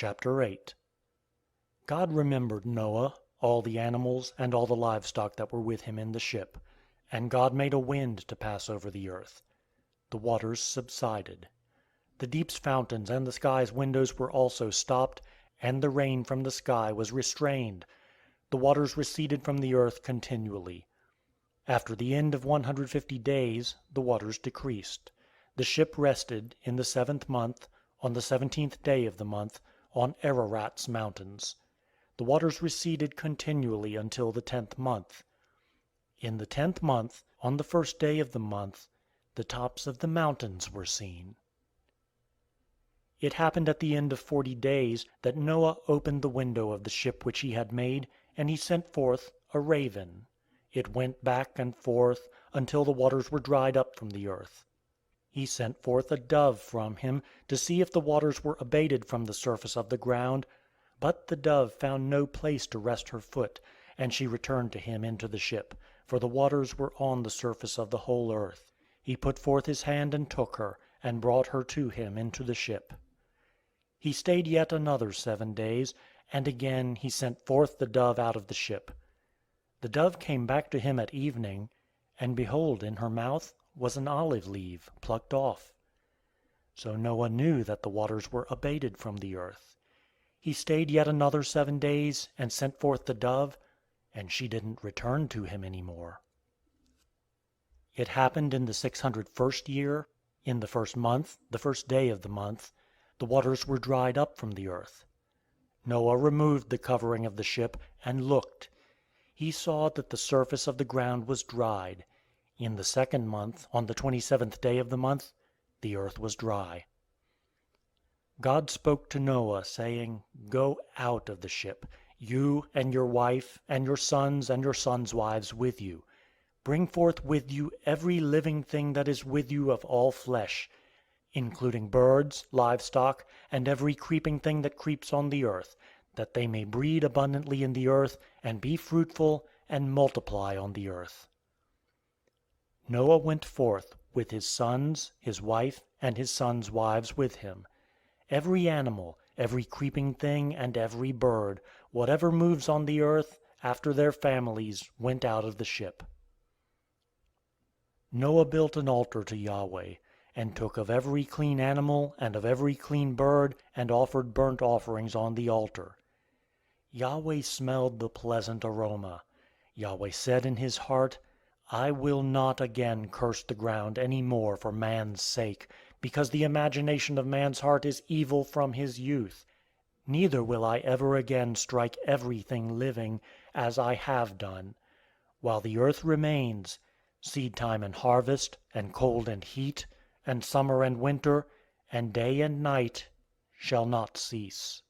Chapter 8. God remembered Noah, all the animals, and all the livestock that were with him in the ship. And God made a wind to pass over the earth. The waters subsided. The deep's fountains and the sky's windows were also stopped, and the rain from the sky was restrained. The waters receded from the earth continually. After the end of 150 days, the waters decreased. The ship rested, in the 7th month, on the 17th day of the month, on Ararat's mountains. The waters receded continually until the 10th month. In the 10th month, on the 1st day of the month, the tops of the mountains were seen. It happened at the end of 40 days that Noah opened the window of the ship which he had made, and he sent forth a raven. It went back and forth until the waters were dried up from the earth. He sent forth a dove from him to see if the waters were abated from the surface of the ground. But the dove found no place to rest her foot, and she returned to him into the ship, for the waters were on the surface of the whole earth. He put forth his hand and took her, and brought her to him into the ship. He stayed yet another 7 days, and again he sent forth the dove out of the ship. The dove came back to him at evening, and behold, in her mouth was an olive leaf plucked off. So Noah knew that the waters were abated from the earth. He stayed yet another 7 days, and sent forth the dove, and she didn't return to him any more. It happened in the 601st year, in the 1st month, the 1st day of the month, the waters were dried up from the earth. Noah removed the covering of the ship, and looked. He saw that the surface of the ground was dried. In the 2nd month, on the 27th day of the month, the earth was dry. God spoke to Noah, saying, "Go out of the ship, you and your wife, and your sons wives with you. Bring forth with you every living thing that is with you of all flesh, including birds, livestock, and every creeping thing that creeps on the earth, that they may breed abundantly in the earth, and be fruitful, and multiply on the earth." Noah went forth, with his sons, his wife, and his sons' wives with him. Every animal, every creeping thing, and every bird, whatever moves on the earth, after their families, went out of the ship. Noah built an altar to Yahweh, and took of every clean animal, and of every clean bird, and offered burnt offerings on the altar. Yahweh smelled the pleasant aroma. Yahweh said in his heart, "I will not again curse the ground any more for man's sake, because the imagination of man's heart is evil from his youth. Neither will I ever again strike everything living, as I have done. While the earth remains, seedtime and harvest, and cold and heat, and summer and winter, and day and night shall not cease."